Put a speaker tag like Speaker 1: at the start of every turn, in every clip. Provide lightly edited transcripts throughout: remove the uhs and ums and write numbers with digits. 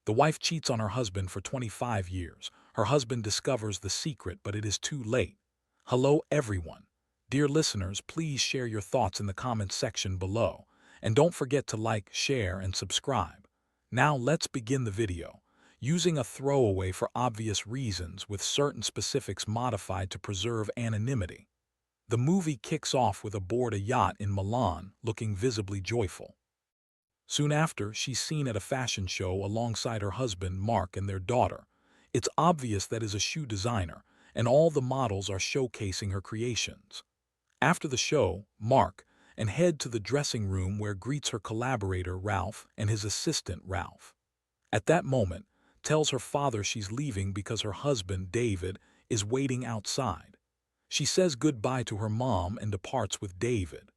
Speaker 1: The wife cheats on her husband for 25 years. Her husband discovers the secret, but it is too late. Hello, everyone. Dear listeners, please share your thoughts in the comments section below. And don't forget to like, share, and subscribe. Now let's begin the video. Using a throwaway for obvious reasons with certain specifics modified to preserve anonymity. The movie kicks off with aboard a yacht in Milan, looking visibly joyful. Soon after, she's seen at a fashion show alongside her husband, Mark, and their daughter. It's obvious that is a shoe designer, and all the models are showcasing her creations. After the show, Mark and head to the dressing room where greets her collaborator, Ralph, and his assistant, Ralph. At that moment, tells her father she's leaving because her husband, David, is waiting outside. She says goodbye to her mom and departs with David.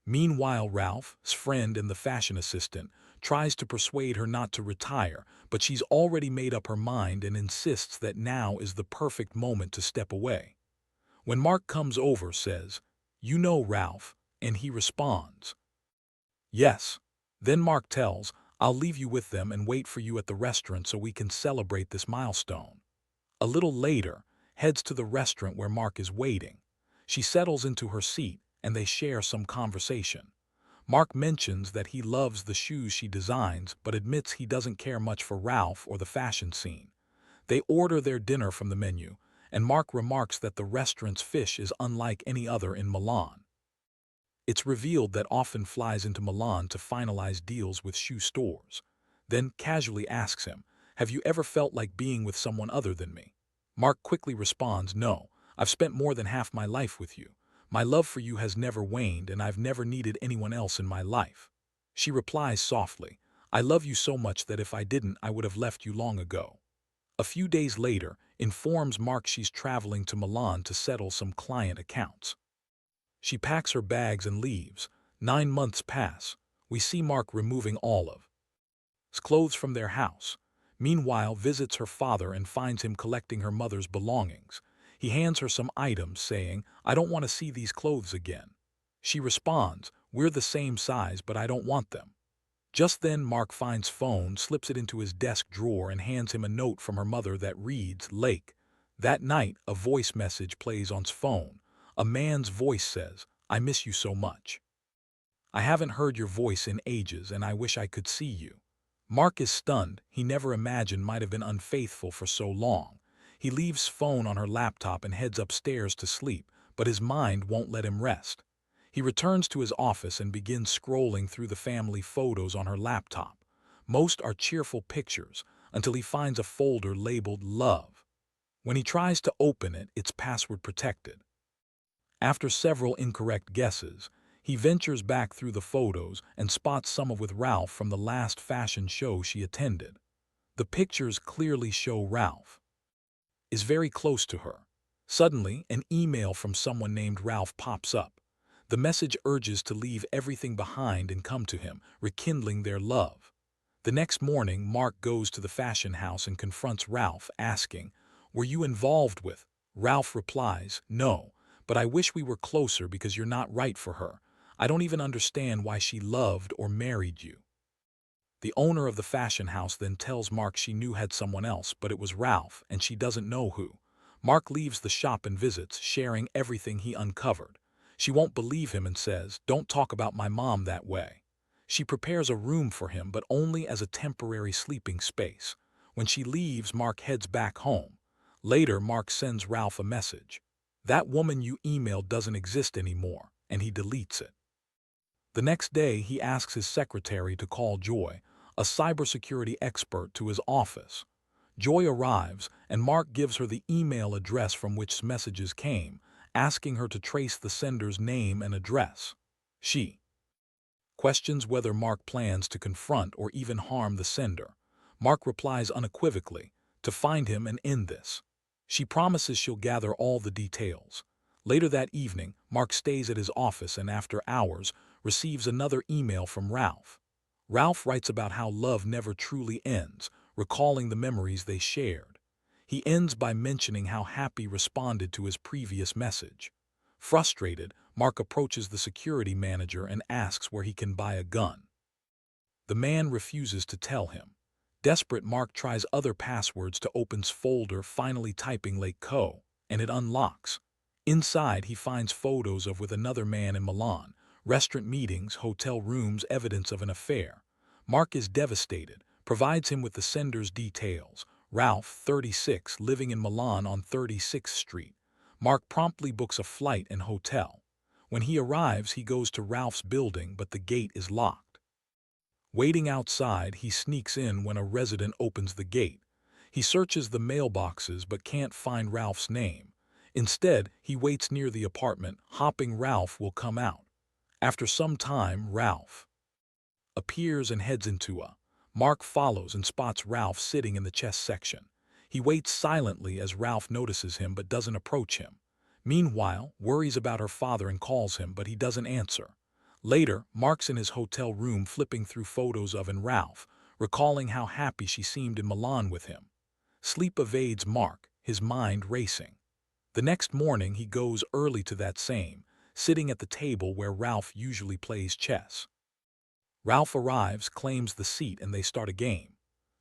Speaker 1: Meanwhile, Ralph's friend and the fashion assistant tries to persuade her not to retire, but she's already made up her mind and insists that now is the perfect moment to step away. When Mark comes over, says, "You know Ralph," and he responds, "Yes." Then Mark tells, "I'll leave you with them and wait for you at the restaurant so we can celebrate this milestone." A little later, heads to the restaurant where Mark is waiting. She settles into her seat and they share some conversation. Mark mentions that he loves the shoes she designs but admits he doesn't care much for Ralph or the fashion scene. They order their dinner from the menu, and Mark remarks that the restaurant's fish is unlike any other in Milan. It's revealed that often flies into Milan to finalize deals with shoe stores. Then casually asks him, "Have you ever felt like being with someone other than me?" Mark quickly responds, "No, I've spent more than half my life with you. My love for you has never waned and I've never needed anyone else in my life." She replies softly, "I love you so much that if I didn't, I would have left you long ago." A few days later, informs Mark she's traveling to Milan to settle some client accounts. She packs her bags and leaves. 9 months pass. We see Mark removing Olive's clothes from their house. Meanwhile, visits her father and finds him collecting her mother's belongings. He hands her some items, saying, "I don't want to see these clothes again." She responds, "We're the same size, but I don't want them." Just then, Mark finds phone, slips it into his desk drawer, and hands him a note from her mother that reads, "Lake." That night, a voice message plays on's phone. A man's voice says, "I miss you so much. I haven't heard your voice in ages and I wish I could see you." Mark is stunned. He never imagined might have been unfaithful for so long. He leaves phone on her laptop and heads upstairs to sleep, but his mind won't let him rest. He returns to his office and begins scrolling through the family photos on her laptop. Most are cheerful pictures, until he finds a folder labeled Love. When he tries to open it, it's password protected. After several incorrect guesses, he ventures back through the photos and spots some of with Ralph from the last fashion show she attended. The pictures clearly show Ralph is very close to her. Suddenly, an email from someone named Ralph pops up. The message urges to leave everything behind and come to him, rekindling their love. The next morning, Mark goes to the fashion house and confronts Ralph, asking, "Were you involved with?" Ralph replies, "No, but I wish we were closer because you're not right for her. I don't even understand why she loved or married you." The owner of the fashion house then tells Mark she knew had someone else, but it was Ralph, and she doesn't know who. Mark leaves the shop and visits, sharing everything he uncovered. She won't believe him and says, "Don't talk about my mom that way." She prepares a room for him, but only as a temporary sleeping space. When she leaves, Mark heads back home. Later, Mark sends Ralph a message. "That woman you emailed doesn't exist anymore," and he deletes it. The next day, he asks his secretary to call Joy, a cybersecurity expert, to his office. Joy arrives, and Mark gives her the email address from which messages came, asking her to trace the sender's name and address. She questions whether Mark plans to confront or even harm the sender. Mark replies unequivocally, to find him and end this. She promises she'll gather all the details. Later that evening, Mark stays at his office and after hours receives another email from Ralph. Ralph writes about how love never truly ends, recalling the memories they shared. He ends by mentioning how Happy responded to his previous message. Frustrated, Mark approaches the security manager and asks where he can buy a gun. The man refuses to tell him. Desperate, Mark tries other passwords to open's folder, finally typing Lake Co., and it unlocks. Inside, he finds photos of with another man in Milan, restaurant meetings, hotel rooms, evidence of an affair. Mark is devastated, provides him with the sender's details. Ralph, 36, living in Milan on 36th Street. Mark promptly books a flight and hotel. When he arrives, he goes to Ralph's building, but the gate is locked. Waiting outside, he sneaks in when a resident opens the gate. He searches the mailboxes but can't find Ralph's name. Instead, he waits near the apartment, hoping Ralph will come out. After some time, Ralph appears and heads into a. Mark follows and spots Ralph sitting in the chess section. He waits silently as Ralph notices him but doesn't approach him. Meanwhile, worries about her father and calls him, but he doesn't answer. Later, Mark's in his hotel room flipping through photos of and Ralph, recalling how happy she seemed in Milan with him. Sleep evades Mark, his mind racing. The next morning, he goes early to that same, sitting at the table where Ralph usually plays chess. Ralph arrives, claims the seat, and they start a game.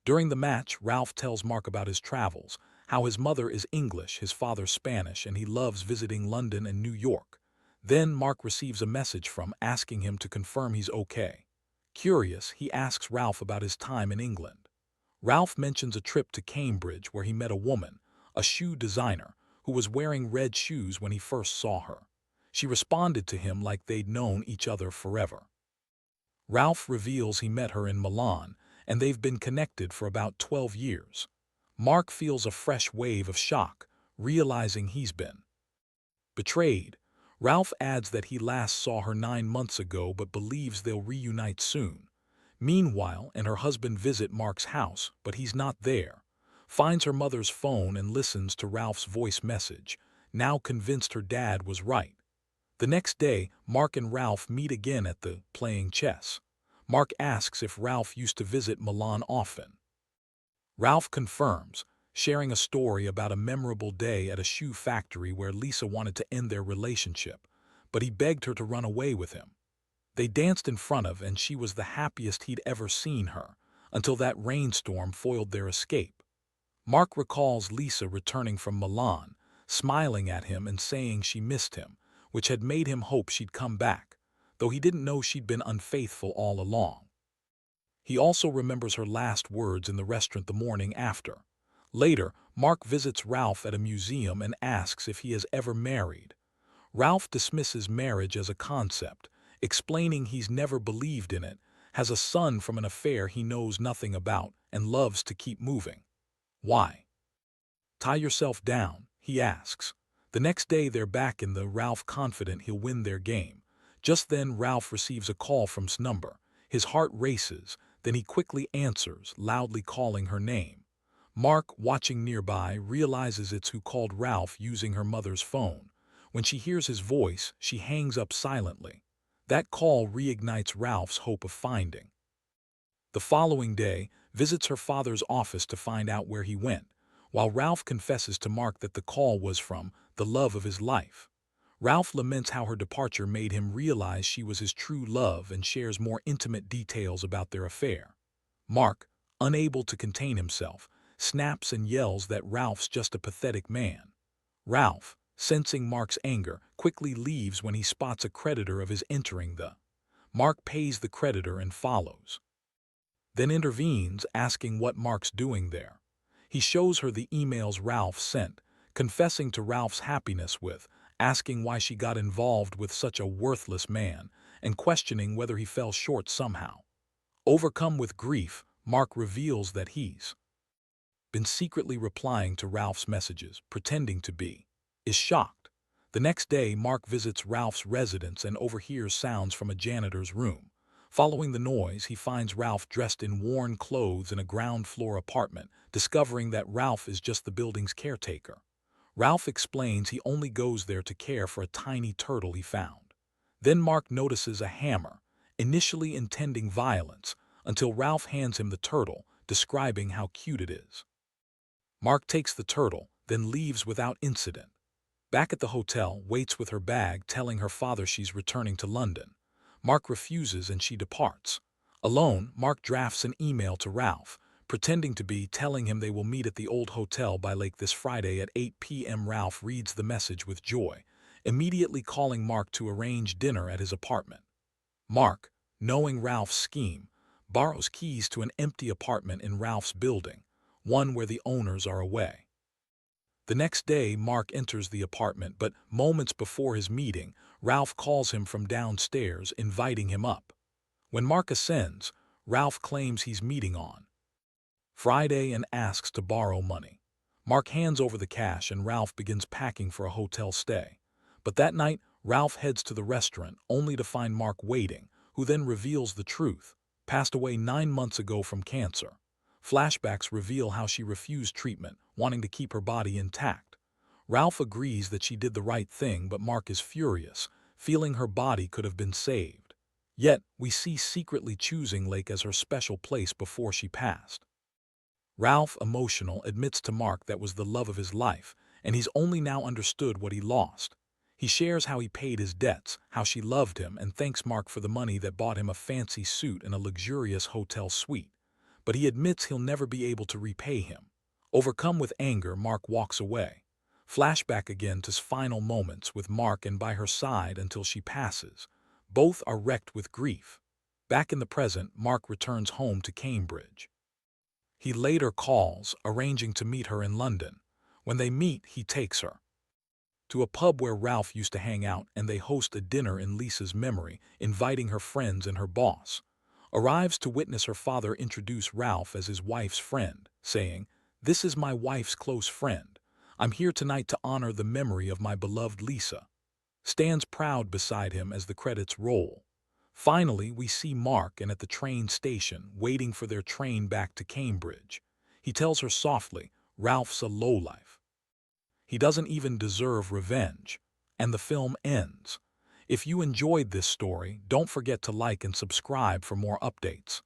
Speaker 1: During the match, Ralph tells Mark about his travels, how his mother is English, his father Spanish, and he loves visiting London and New York. Then Mark receives a message from asking him to confirm he's okay. Curious, he asks Ralph about his time in England. Ralph mentions a trip to Cambridge where he met a woman, a shoe designer, who was wearing red shoes when he first saw her. She responded to him like they'd known each other forever. Ralph reveals he met her in Milan, and they've been connected for about 12 years. Mark feels a fresh wave of shock, realizing he's been betrayed. Ralph adds that he last saw her 9 months ago but believes they'll reunite soon. Meanwhile, her husband visits Mark's house, but he's not there. Finds her mother's phone and listens to Ralph's voice message, now convinced her dad was right. The next day, Mark and Ralph meet again at the playing chess. Mark asks if Ralph used to visit Milan often. Ralph confirms, sharing a story about a memorable day at a shoe factory where Lisa wanted to end their relationship, but he begged her to run away with him. They danced in front of, and she was the happiest he'd ever seen her, until that rainstorm foiled their escape. Mark recalls Lisa returning from Milan, smiling at him and saying she missed him, which had made him hope she'd come back, though he didn't know she'd been unfaithful all along. He also remembers her last words in the restaurant the morning after. Later, Mark visits Ralph at a museum and asks if he has ever married. Ralph dismisses marriage as a concept, explaining he's never believed in it, has a son from an affair he knows nothing about, and loves to keep moving. Why? Tie yourself down, he asks. The next day they're back in the Ralph confident he'll win their game. Just then Ralph receives a call from his number. His heart races, then he quickly answers, loudly calling her name. Mark, watching nearby, realizes it's who called Ralph using her mother's phone. When she hears his voice, she hangs up silently. That call reignites Ralph's hope of finding. The following day, visits her father's office to find out where he went, while Ralph confesses to Mark that the call was from the love of his life. Ralph laments how her departure made him realize she was his true love and shares more intimate details about their affair. Mark, unable to contain himself, snaps and yells that Ralph's just a pathetic man. Ralph, sensing Mark's anger, quickly leaves when he spots a creditor of his entering the. Mark pays the creditor and follows. Then intervenes, asking what Mark's doing there. He shows her the emails Ralph sent, confessing to Ralph's happiness with, asking why she got involved with such a worthless man, and questioning whether he fell short somehow. Overcome with grief, Mark reveals that he's been secretly replying to Ralph's messages, pretending to be, is shocked. The next day, Mark visits Ralph's residence and overhears sounds from a janitor's room. Following the noise, he finds Ralph dressed in worn clothes in a ground-floor apartment, discovering that Ralph is just the building's caretaker. Ralph explains he only goes there to care for a tiny turtle he found. Then Mark notices a hammer, initially intending violence, until Ralph hands him the turtle, describing how cute it is. Mark takes the turtle, then leaves without incident. Back at the hotel, waits with her bag, telling her father she's returning to London. Mark refuses and she departs. Alone, Mark drafts an email to Ralph, Pretending to be, telling him they will meet at the old hotel by lake this Friday at 8 p.m. Ralph reads the message with joy, immediately calling Mark to arrange dinner at his apartment. Mark, knowing Ralph's scheme, borrows keys to an empty apartment in Ralph's building, one where the owners are away. The next day, Mark enters the apartment, but moments before his meeting, Ralph calls him from downstairs, inviting him up. When Mark ascends, Ralph claims he's meeting on Friday and asks to borrow money. Mark hands over the cash and Ralph begins packing for a hotel stay. But that night, Ralph heads to the restaurant only to find Mark waiting, who then reveals the truth. Passed away 9 months ago from cancer. Flashbacks reveal how she refused treatment, wanting to keep her body intact. Ralph agrees that she did the right thing, but Mark is furious, feeling her body could have been saved. Yet, we see secretly choosing Lake as her special place before she passed. Ralph, emotional, admits to Mark that was the love of his life, and he's only now understood what he lost. He shares how he paid his debts, how she loved him, and thanks Mark for the money that bought him a fancy suit and a luxurious hotel suite. But he admits he'll never be able to repay him. Overcome with anger, Mark walks away. Flashback again to final moments with Mark and by her side until she passes. Both are wrecked with grief. Back in the present, Mark returns home to Cambridge. He later calls, arranging to meet her in London. When they meet, he takes her to a pub where Ralph used to hang out, and they host a dinner in Lisa's memory, inviting her friends and her boss. Arrives to witness her father introduce Ralph as his wife's friend, saying, "This is my wife's close friend. I'm here tonight to honor the memory of my beloved Lisa." Stands proud beside him as the credits roll. Finally, we see Mark and at the train station, waiting for their train back to Cambridge. He tells her softly, Ralph's a lowlife. He doesn't even deserve revenge. And the film ends. If you enjoyed this story, don't forget to like and subscribe for more updates.